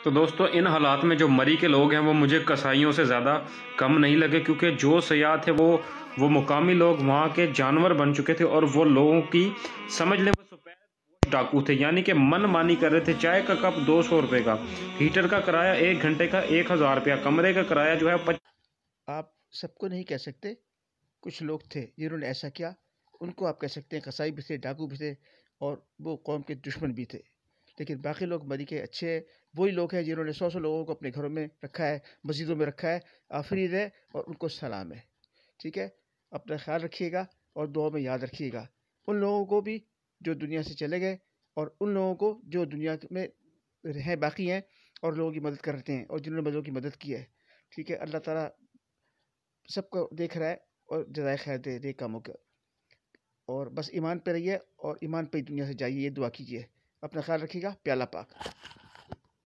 तो दोस्तों इन हालात में जो मरी के लोग हैं वो मुझे कसाईयों से ज़्यादा कम नहीं लगे, क्योंकि जो सयाह थे वो मुकामी लोग वहाँ के जानवर बन चुके थे और वो लोगों की समझ लें वो सफेद डाकू थे, यानी कि मन मानी कर रहे थे। चाय का कप 200 रुपये का, हीटर का किराया 1 घंटे का 1000 रुपया, कमरे का किराया जो है आप सबको नहीं कह सकते, कुछ लोग थे जिन्होंने ऐसा किया, उनको आप कह सकते हैं कसाई भी थे, डाकू भी थे और वो कौम के दुश्मन भी थे। लेकिन बाकी लोग मरी के अच्छे हैं, वही लोग हैं जिन्होंने सौ सौ लोगों को अपने घरों में रखा है, मस्जिदों में रखा है। आफरीद है और उनको सलाम है। ठीक है, अपना ख्याल रखिएगा और दुआ में याद रखिएगा उन लोगों को भी जो दुनिया से चले गए, और उन लोगों को जो दुनिया में हैं, बाकी हैं और लोगों की मदद करते हैं और जिन्होंने लोगों की मदद की है। ठीक है, अल्लाह ताला सबको देख रहा है और जज़ाए खैर दे दे कामों का। और बस ईमान पे रहिए और ईमान पे ही दुनिया से जाइए, ये दुआ कीजिए। अपना ख्याल रखिएगा। प्याला पाक।